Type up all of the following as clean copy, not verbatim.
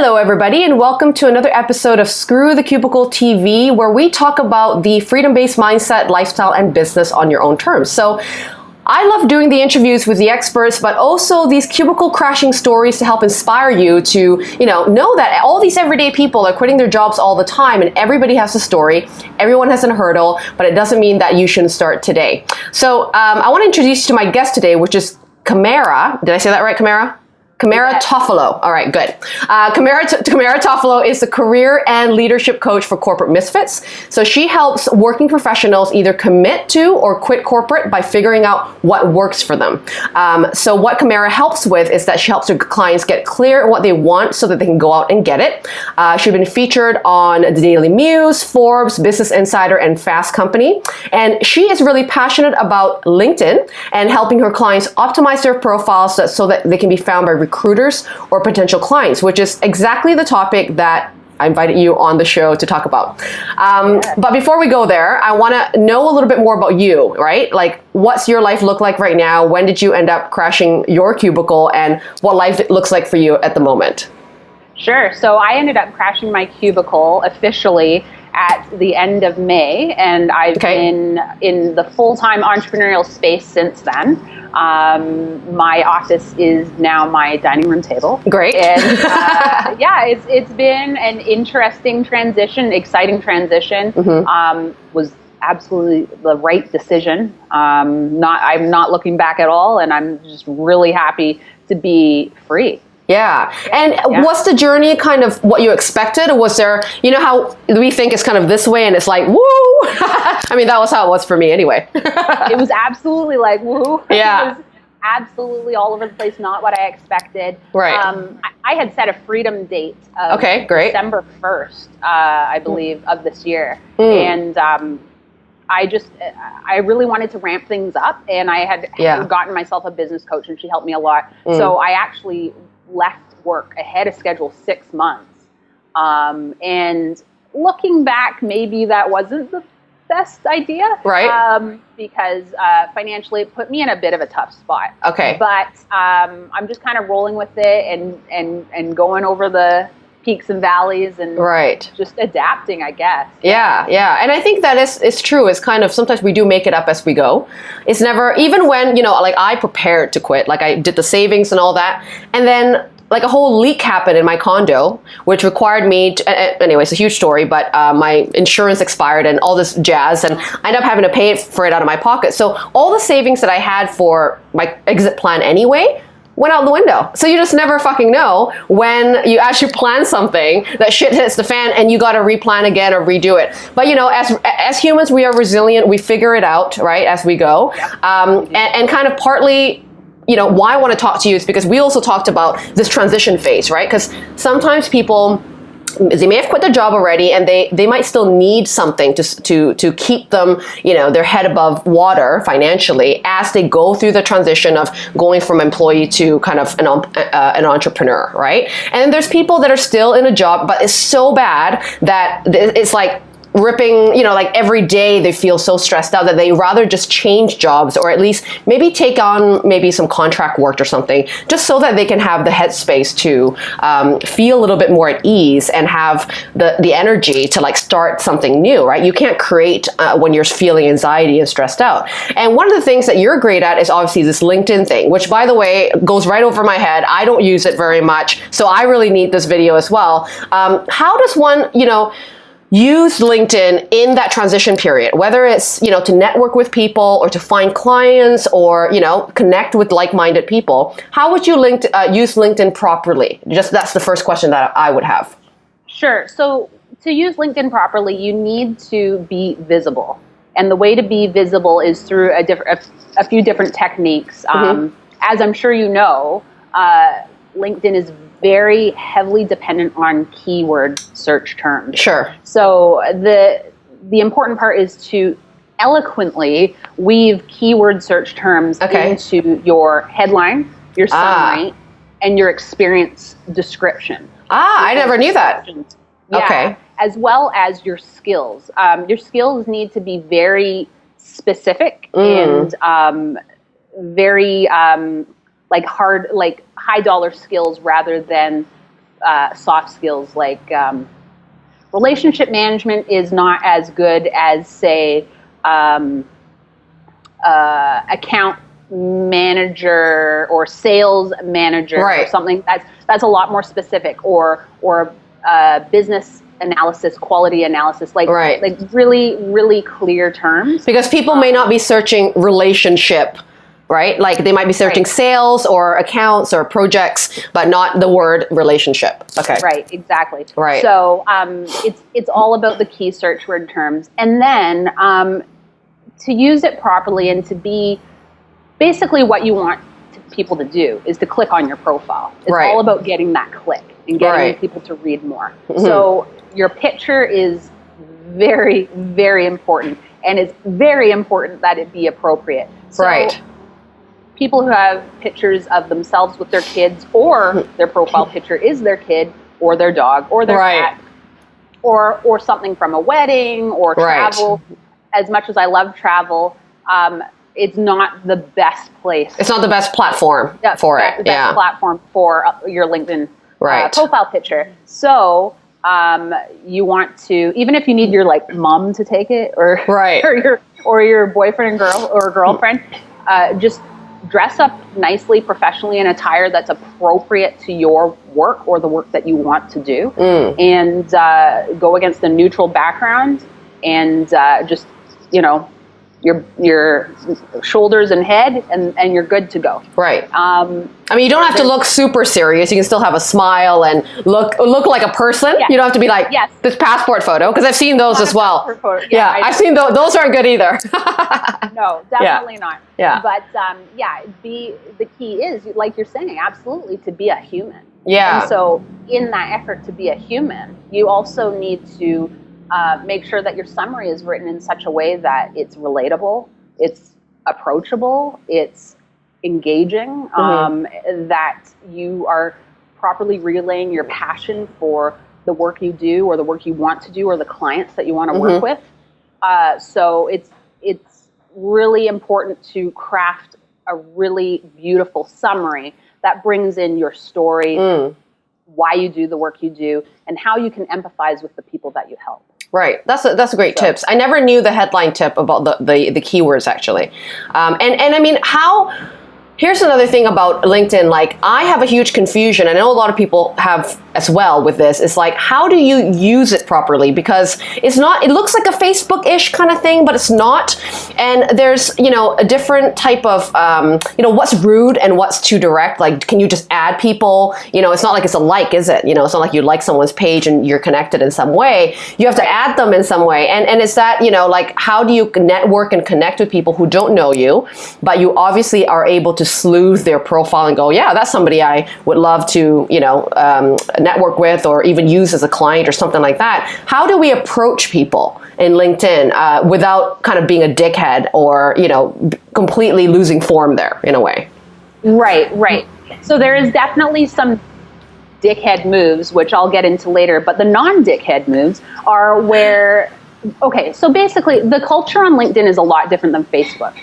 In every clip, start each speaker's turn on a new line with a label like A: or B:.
A: Hello, everybody, and welcome to another episode of Screw the Cubicle TV, where we talk about the freedom-based mindset, lifestyle, and business on your own terms. So I love doing the interviews with the experts, but also these cubicle crashing stories to help inspire you to, know that all these everyday people are quitting their jobs all the time, and everybody has a story, everyone has a hurdle, but it doesn't mean that you shouldn't start today. So I want to introduce you to my guest today, which is Camara. Did I say that right, Camara? Camara Toffolo. All right, good. Camara Toffolo is the career and leadership coach for corporate misfits. So she helps working professionals either commit to or quit corporate by figuring out what works for them. So what Camara helps with is that she helps her clients get clear on what they want so that they can go out and get it. She's been featured on the Daily Muse, Forbes, Business Insider, and Fast Company. And she is really passionate about LinkedIn and helping her clients optimize their profiles so that they can be found by recruiters or potential clients, which is exactly the topic that I invited you on the show to talk about. But before we go there, I want to know a little bit more about you, right? Like, what's your life look like right now? When did you end up crashing your cubicle, and what life looks like for you at the moment?
B: Sure. So I ended up crashing my cubicle officially at the end of May, and I've been in the full-time entrepreneurial space since then. My office is now my dining room table.
A: Great.
B: And it's been an interesting transition, exciting transition. Was absolutely the right decision. I'm not looking back at all, and I'm just really happy to be free.
A: Yeah. And was the journey kind of what you expected? Or was there, how we think it's kind of this way and it's like, woo! I mean, that was how it was for me anyway.
B: It was absolutely like, woo.
A: Yeah.
B: It was absolutely all over the place, not what I expected.
A: Right.
B: I had set a freedom date of
A: great.
B: December 1st, I believe, of this year. And I really wanted to ramp things up, and I had gotten myself a business coach, and she helped me a lot. So I actually left work ahead of schedule 6 months. And looking back, maybe that wasn't the best idea.
A: Right.
B: Because financially it put me in a bit of a tough spot.
A: Okay.
B: But I'm just kind of rolling with it and going over the peaks and valleys and just adapting, I guess.
A: Yeah. And I think that is true. It's kind of, sometimes we do make it up as we go. It's never, even when, like I prepared to quit, like I did the savings and all that. And then like a whole leak happened in my condo, which required me to, anyway, it's a huge story, but my insurance expired and all this jazz, and I ended up having to pay for it out of my pocket. So all the savings that I had for my exit plan anyway went out the window. So you just never fucking know when you actually plan something that shit hits the fan and you got to replan again or redo it. But as humans, we are resilient. We figure it out, right, as we go. And kind of partly, why I want to talk to you is because we also talked about this transition phase, right? Because sometimes people, they may have quit their job already, and they might still need something to keep them, their head above water financially as they go through the transition of going from employee to kind of an entrepreneur, right? And then there's people that are still in a job, but it's so bad that it's like ripping, like every day they feel so stressed out that they rather just change jobs, or at least maybe take on maybe some contract work or something, just so that they can have the headspace to feel a little bit more at ease and have the energy to like start something new, right? You can't create when you're feeling anxiety and stressed out. And one of the things that you're great at is obviously this LinkedIn thing, which, by the way, goes right over my head. I don't use it very much, so I really need this video as well. How does one, use LinkedIn in that transition period, whether it's, to network with people or to find clients or, connect with like-minded people? How would you use LinkedIn properly? That's the first question that I would have.
B: Sure. So to use LinkedIn properly, you need to be visible. And the way to be visible is through a few different techniques. As I'm sure you know, LinkedIn is very heavily dependent on keyword search terms.
A: Sure.
B: So the important part is to eloquently weave keyword search terms into your headline, your summary, and your experience description.
A: I never knew that.
B: Yeah, as well as your skills. Your skills need to be very specific and very like high dollar skills rather than soft skills like relationship management is not as good as, say, account manager or sales manager, or something that's a lot more specific, or business analysis, quality analysis, like really, really clear terms.
A: Because people may not be searching relationship, right? Like they might be searching sales or accounts or projects, but not the word relationship. Okay.
B: Right, exactly.
A: Right.
B: So it's all about the key search word terms. And then to use it properly and to be basically what you want people to do is to click on your profile. It's all about getting that click and getting people to read more. So your picture is very, very important, and it's very important that it be appropriate. So people who have pictures of themselves with their kids, or their profile picture is their kid or their dog or their cat, or something from a wedding or travel. As much as I love travel, it's not the best place.
A: It's not the best platform for it.
B: The best platform for your LinkedIn profile picture. So you want to, even if you need your like mom to take it, or your boyfriend or girlfriend, just dress up nicely, professionally in attire that's appropriate to your work or the work that you want to do, and go against a neutral background, and just your shoulders and head, and you're good to go. Right. I
A: mean, you don't have to look super serious. You can still have a smile and look like a person. You don't have to be like this passport photo, because I've seen those as well. I've seen those. Those aren't good either.
B: No, definitely not. But the key is, like you're saying, absolutely, to be a human. And so in that effort to be a human, you also need to make sure that your summary is written in such a way that it's relatable, it's approachable, it's engaging, that you are properly relaying your passion for the work you do, or the work you want to do, or the clients that you want to work with. So it's really important to craft a really beautiful summary that brings in your story, why you do the work you do, and how you can empathize with the people that you help.
A: Right. That's a great tips. I never knew the headline tip about the keywords, actually. And I mean, here's another thing about LinkedIn. Like, I have a huge confusion, and I know a lot of people have as well with this. It's like, how do you use it properly? Because it looks like a Facebook-ish kind of thing, but it's not. And there's, a different type of, what's rude and what's too direct. Like, can you just add people? It's not like it's a like, is it? It's not like you like someone's page and you're connected in some way. You have to add them in some way. And it's that, like, how do you network and connect with people who don't know you, but you obviously are able to sleuth their profile and go, yeah, that's somebody I would love to, network with, or even use as a client or something like that. How do we approach people in LinkedIn without kind of being a dickhead, or, completely losing form there in a way?
B: Right. So there is definitely some dickhead moves, which I'll get into later, but the non-dickhead moves are where, so basically the culture on LinkedIn is a lot different than Facebook,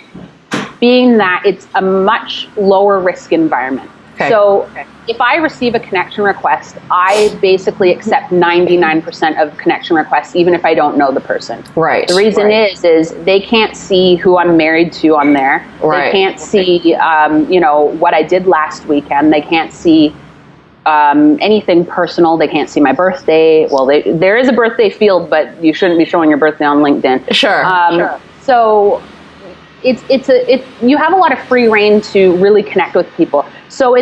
B: being that it's a much lower risk environment. So if I receive a connection request, I basically accept 99% of connection requests, even if I don't know the person. The reason is they can't see who I'm married to on there. They can't see, what I did last weekend. They can't see anything personal. They can't see my birthday. Well, there is a birthday field, but you shouldn't be showing your birthday on LinkedIn. Sure. So you have a lot of free reign to really connect with people. So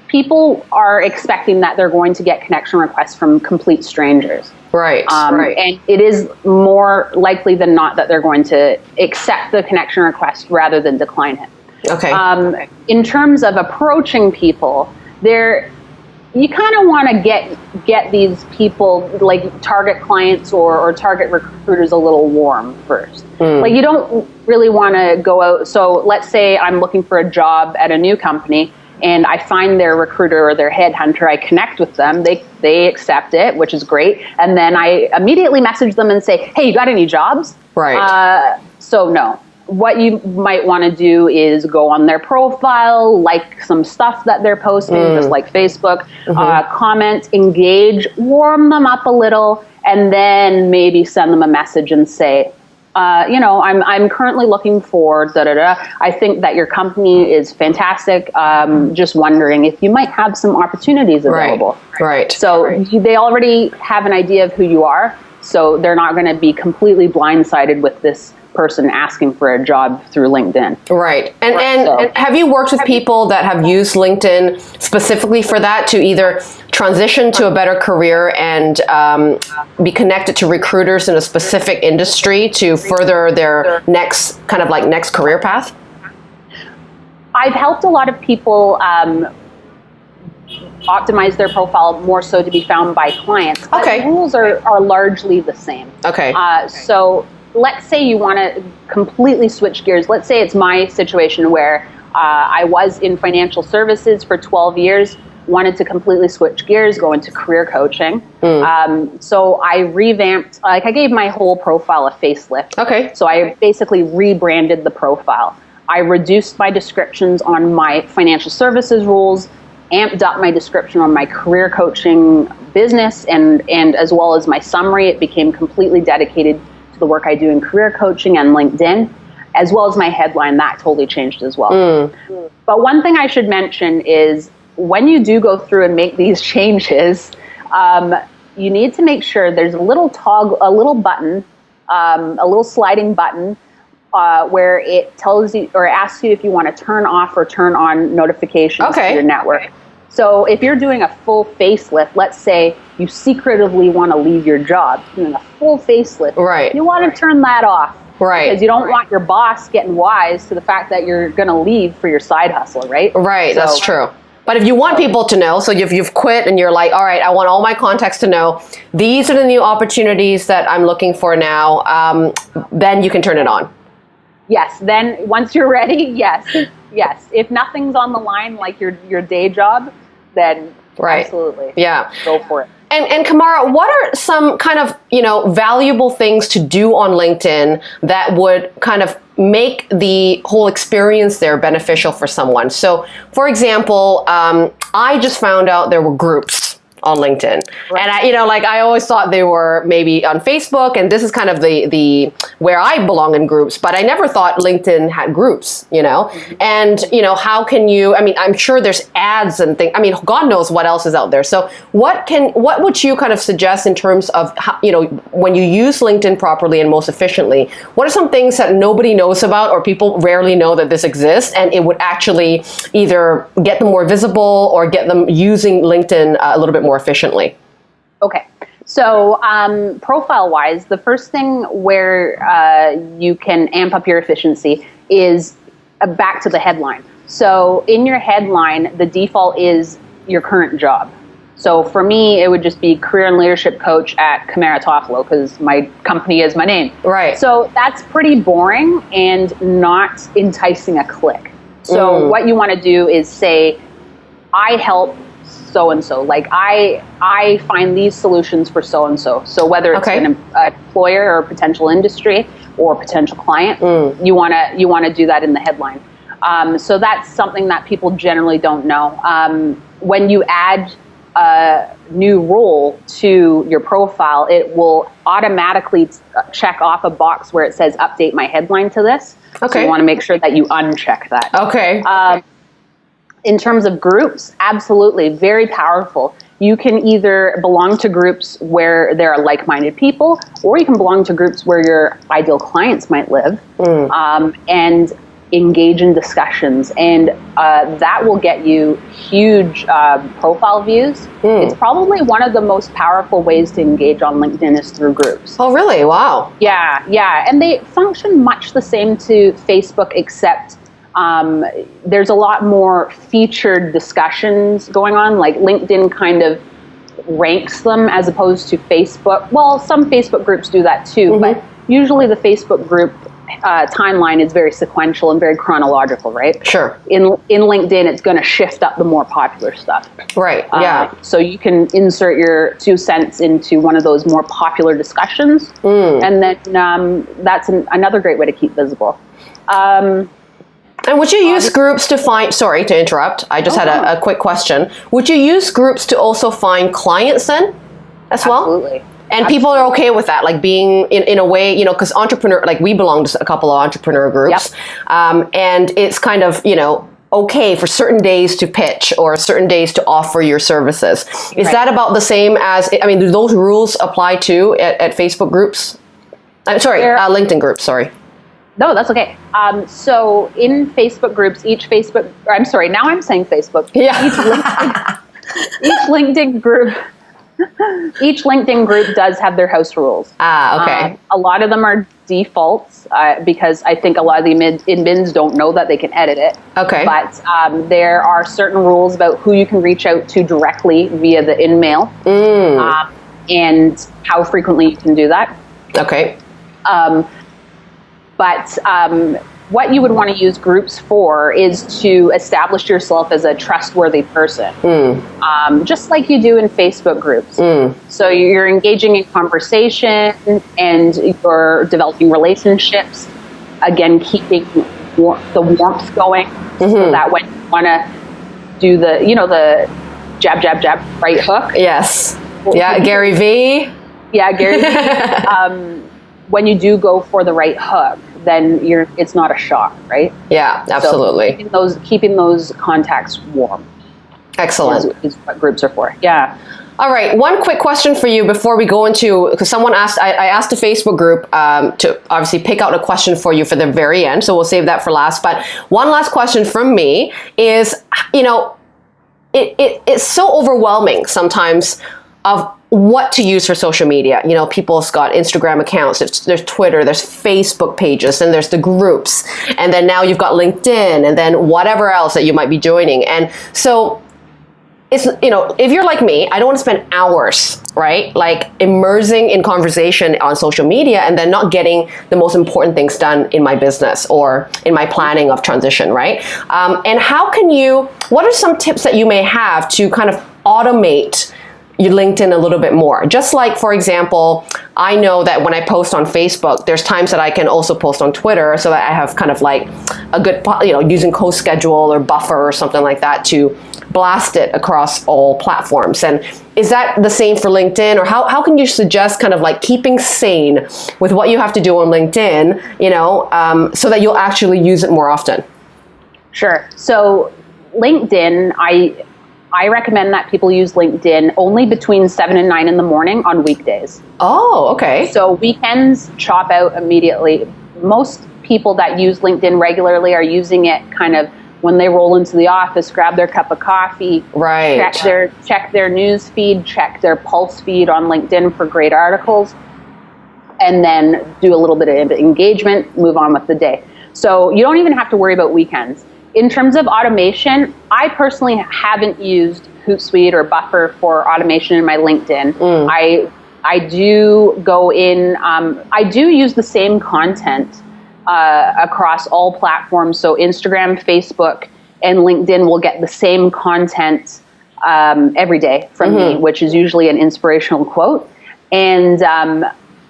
B: people are expecting that they're going to get connection requests from complete strangers. And it is more likely than not that they're going to accept the connection request rather than decline it. In terms of approaching people, you kind of want to get these people, like target clients or target recruiters, a little warm first. Like, you don't really want to go out. So let's say I'm looking for a job at a new company, and I find their recruiter or their headhunter. I connect with them. They accept it, which is great. And then I immediately message them and say, hey, you got any jobs? So no. what you might want to do is go on their profile, like some stuff that they're posting, just like Facebook, comment, engage, warm them up a little, and then maybe send them a message and say, I'm currently looking for da-da-da. I think that your company is fantastic. Just wondering if you might have some opportunities available.
A: Right.
B: So they already have an idea of who you are, so they're not going to be completely blindsided with this person asking for a job through LinkedIn.
A: Right. And have you worked with people that have used LinkedIn specifically for that, to either transition to a better career and be connected to recruiters in a specific industry to further their next career path?
B: I've helped a lot of people optimize their profile more so to be found by clients. But the rules are largely the same.
A: Okay.
B: So let's say you want to completely switch gears. Let's say it's my situation where I was in financial services for 12 years, wanted to completely switch gears, go into career coaching. So I revamped, I gave my whole profile a facelift.
A: Okay.
B: So I basically rebranded the profile. I reduced my descriptions on my financial services roles, amped up my description on my career coaching business, and as well as my summary. It became completely dedicated the work I do in career coaching and LinkedIn, as well as my headline. That totally changed as well. But one thing I should mention is when you do go through and make these changes, you need to make sure there's a little button, a little sliding button where it tells you or asks you if you want to turn off or turn on notifications to your network. So if you're doing a full facelift, let's say you secretively want to leave your job, doing a full facelift, you want to turn that off. Because you don't want your boss getting wise to the fact that you're going to leave for your side hustle, right?
A: Right, so, that's true. But if you want people to know, so you've quit and you're like, all right, I want all my contacts to know, these are the new opportunities that I'm looking for now, then you can turn it on.
B: Yes, then once you're ready, yes. If nothing's on the line, like your day job, then absolutely, go for it.
A: And Kamara, what are some kind of valuable things to do on LinkedIn that would kind of make the whole experience there beneficial for someone? So, for example, I just found out there were groups on LinkedIn, and I always thought they were maybe on Facebook, and this is kind of the where I belong in groups, but I never thought LinkedIn had groups, and how can you, I'm sure there's ads and things, God knows what else is out there. So what would you kind of suggest in terms of how, when you use LinkedIn properly and most efficiently, what are some things that nobody knows about or people rarely know that this exists, and it would actually either get them more visible or get them using LinkedIn a little bit more efficiently?
B: Okay. So profile-wise, the first thing where you can amp up your efficiency is back to the headline. So in your headline, the default is your current job. So for me, it would just be career and leadership coach at Kamara Toffolo, because my company is my name.
A: Right.
B: So that's pretty boring and not enticing a click. So what you want to do is say, I help so-and-so. Like I find these solutions for so-and-so. So whether it's an employer or potential industry or potential client, you want to do that in the headline. So that's something that people generally don't know. When you add a new role to your profile, it will automatically check off a box where it says update my headline to this. Okay. So you want to make sure that you uncheck that.
A: Okay.
B: In terms of groups, absolutely, very powerful. You can either belong to groups where there are like-minded people, or you can belong to groups where your ideal clients might live, and engage in discussions. And that will get you huge profile views. It's probably one of the most powerful ways to engage on LinkedIn is through groups.
A: Oh, really? Wow.
B: Yeah. And they function much the same to Facebook, except there's a lot more featured discussions going on. Like LinkedIn kind of ranks them as opposed to Facebook. Well, some Facebook groups do that too, but usually the Facebook group timeline is very sequential and very chronological, right?
A: Sure.
B: In LinkedIn, it's going to shift up the more popular stuff.
A: Right. Yeah.
B: So you can insert your 2 cents into one of those more popular discussions, and then that's another great way to keep visible. And
A: would you use groups to find, sorry to interrupt, I just had a quick question. Would you use groups to also find clients then as well?
B: Absolutely.
A: And people are okay with that, like being in a way, you know, because entrepreneur, like we belong to a couple of entrepreneur groups, and it's kind of, you know, okay for certain days to pitch or certain days to offer your services. Is that about the same as, I mean, do those rules apply to at Facebook groups? LinkedIn groups, sorry.
B: No, that's okay. So in Facebook groups, now I'm saying Facebook.
A: Yeah.
B: Each LinkedIn group does have their house rules.
A: Okay.
B: A lot of them are defaults because I think a lot of the admins don't know that they can edit it.
A: Okay.
B: But there are certain rules about who you can reach out to directly via the InMail and how frequently you can do that.
A: Okay.
B: But what you would want to use groups for is to establish yourself as a trustworthy person, just like you do in Facebook groups. So you're engaging in conversation and you're developing relationships, again, keeping the warmth going so that when you want to do the jab, jab, jab, right hook.
A: Yes. Yeah, Gary V.
B: Yeah, Gary V. When you do go for the right hook, then it's not a shock, right?
A: Yeah, absolutely.
B: So keeping those contacts warm.
A: Excellent.
B: Is what groups are for. Yeah.
A: All right. One quick question for you before we go into, because someone asked, I asked the Facebook group to obviously pick out a question for you for the very end. So we'll save that for last. But one last question from me is, you know, it's so overwhelming sometimes of what to use for social media. You know, people's got Instagram accounts, there's Twitter, there's Facebook pages, and there's the groups. And then now you've got LinkedIn and then whatever else that you might be joining. And so it's, you know, if you're like me, I don't want to spend hours, right? Like immersing in conversation on social media and then not getting the most important things done in my business or in my planning of transition, right? And what are some tips that you may have to kind of automate your LinkedIn a little bit more? Just like, for example, I know that when I post on Facebook, there's times that I can also post on Twitter so that I have kind of like a good, you know, using co-schedule or buffer or something like that to blast it across all platforms. And is that the same for LinkedIn, or how can you suggest kind of like keeping sane with what you have to do on LinkedIn, you know, so that you'll actually use it more often?
B: Sure. So LinkedIn, I recommend that people use LinkedIn only between 7 and 9 in the morning on weekdays.
A: Oh, okay.
B: So weekends chop out immediately. Most people that use LinkedIn regularly are using it kind of when they roll into the office, grab their cup of coffee,
A: right?
B: Check their news feed, check their pulse feed on LinkedIn for great articles, and then do a little bit of engagement, move on with the day. So you don't even have to worry about weekends. In terms of automation, I personally haven't used Hootsuite or Buffer for automation in my LinkedIn. I do go in, I do use the same content across all platforms. So Instagram, Facebook, and LinkedIn will get the same content every day from me, which is usually an inspirational quote. And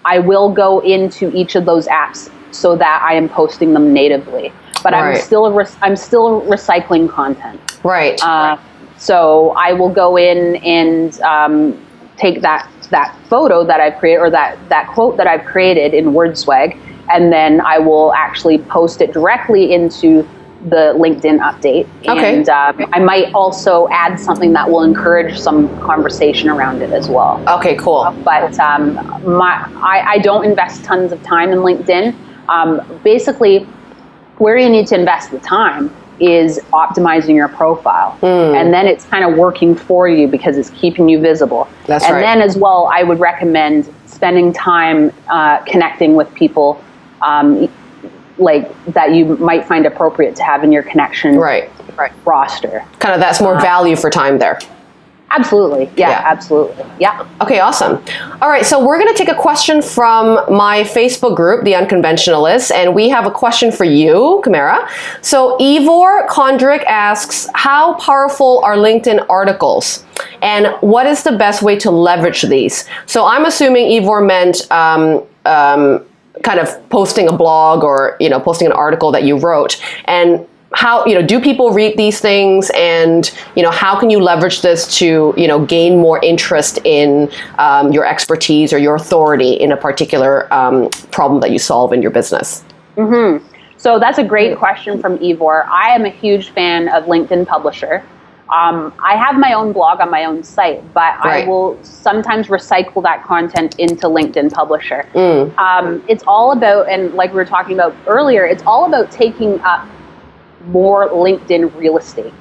B: I will go into each of those apps so that I am posting them natively. But I'm still recycling content.
A: Right.
B: So I will go in and take that photo that I've created, or that quote that I've created in WordSwag, and then I will actually post it directly into the LinkedIn update.
A: Okay.
B: And I might also add something that will encourage some conversation around it as well.
A: Okay, cool.
B: But I don't invest tons of time in LinkedIn. Basically, where you need to invest the time is optimizing your profile. And then it's kind of working for you because it's keeping you visible.
A: That's
B: right.
A: And
B: then as well, I would recommend spending time connecting with people like that you might find appropriate to have in your connection roster.
A: Kind of that's more value for time there.
B: Absolutely. Yeah, absolutely. Yeah.
A: Okay, awesome. All right, so we're going to take a question from my Facebook group, The Unconventionalists, and we have a question for you, Camara. So Ivor Kondrick asks, how powerful are LinkedIn articles? And what is the best way to leverage these? So I'm assuming Ivor meant kind of posting a blog or, posting an article that you wrote. And how, do people read these things, and, how can you leverage this to, gain more interest in your expertise or your authority in a particular problem that you solve in your business?
B: Mm-hmm. So that's a great question from Ivor. I am a huge fan of LinkedIn Publisher. I have my own blog on my own site, but I will sometimes recycle that content into LinkedIn Publisher. It's all about, and like we were talking about earlier, it's all about taking up more LinkedIn real estate.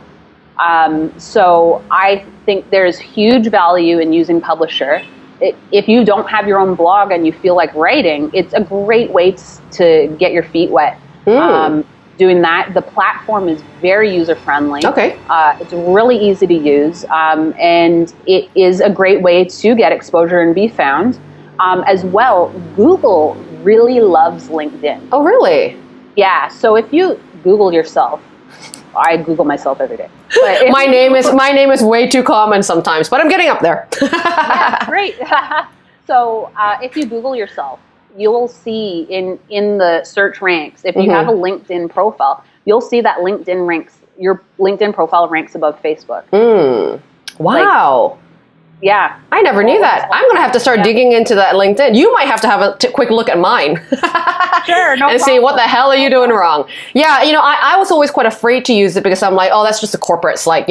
B: So I think there's huge value in using Publisher. If you don't have your own blog and you feel like writing, it's a great way to get your feet wet. Doing that, the platform is very user-friendly.
A: Okay.
B: It's really easy to use, and it is a great way to get exposure and be found. As well, Google really loves LinkedIn.
A: Oh, really?
B: Yeah, so if you Google yourself, I Google myself every day.
A: But my name is way too common sometimes, but I'm getting up there.
B: Yeah, great. So if you Google yourself, you will see in the search ranks, if you have a LinkedIn profile, you'll see that your LinkedIn profile ranks above Facebook.
A: Wow.
B: Yeah.
A: I never knew that. I'm going to have to start digging into that LinkedIn. You might have to have a quick look at mine.
B: Sure, no
A: and see what the hell are you doing wrong. Yeah, I was always quite afraid to use it because I'm like, oh, that's just the corporates. Like,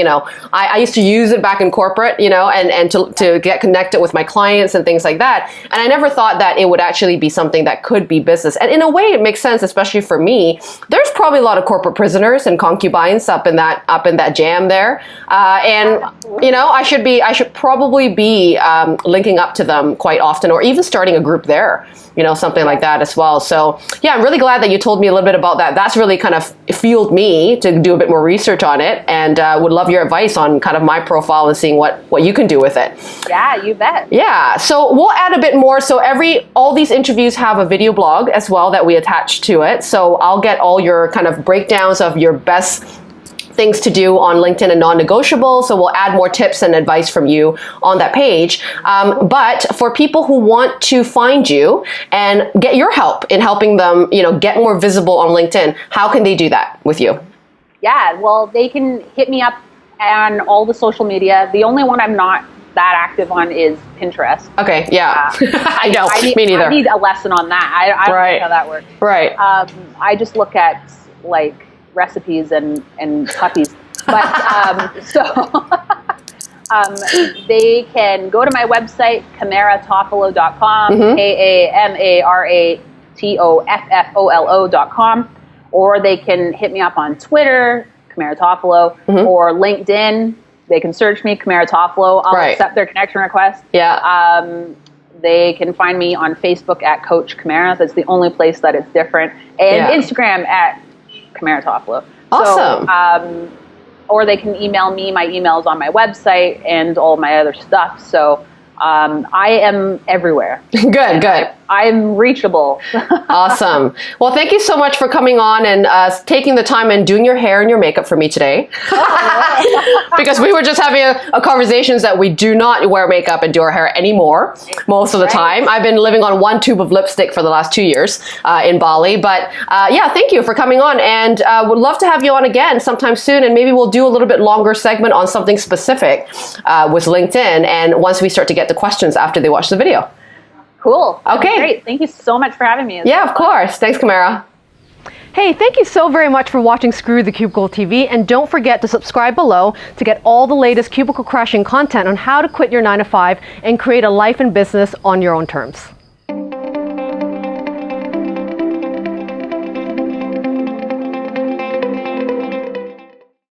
A: I used to use it back in corporate, and to get connected with my clients and things like that. And I never thought that it would actually be something that could be business. And in a way, it makes sense, especially for me. There's probably a lot of corporate prisoners and concubines up in that jam there. And I should probably be linking up to them quite often, or even starting a group there, something like that as well. So yeah, I'm really glad that you told me a little bit about that. That's really kind of fueled me to do a bit more research on it, and would love your advice on kind of my profile and seeing what you can do with it.
B: Yeah, you bet.
A: Yeah, so we'll add a bit more. So all these interviews have a video blog as well that we attach to it. So I'll get all your kind of breakdowns of your best things to do on LinkedIn and non-negotiable. So we'll add more tips and advice from you on that page. But for people who want to find you and get your help in helping them, get more visible on LinkedIn, how can they do that with you?
B: Yeah, well, they can hit me up on all the social media. The only one I'm not that active on is Pinterest.
A: Okay, yeah. I know, me neither.
B: I need a lesson on that. I don't know how that works.
A: Right.
B: I just look at recipes and puppies. But they can go to my website, camaratoffolo.com, KAMARATOFFOLO.com, or they can hit me up on Twitter, Camaratoffolo, or LinkedIn. They can search me, Camaratoffolo. I'll accept their connection request.
A: Yeah.
B: They can find me on Facebook at Coach Camara. That's the only place that it's different. And Instagram at Camaratoffolo.
A: Awesome.
B: So, or they can email me. My email's on my website and all my other stuff. So I am everywhere.
A: Good.
B: I'm reachable.
A: Awesome. Well, thank you so much for coming on and taking the time and doing your hair and your makeup for me today. Because we were just having a conversations that we do not wear makeup and do our hair anymore most of the time. I've been living on one tube of lipstick for the last 2 years in Bali. But yeah, thank you for coming on, and would love to have you on again sometime soon, and maybe we'll do a little bit longer segment on something specific with LinkedIn, and once we start to get the questions after they watch the video.
B: Cool.
A: Okay.
B: Great. Thank you so much for having me.
A: Yeah, of course. Thanks, Camara. Hey, thank you so very much for watching Screw the Cubicle TV, and don't forget to subscribe below to get all the latest cubicle crashing content on how to quit your 9 to 5 and create a life and business on your own terms.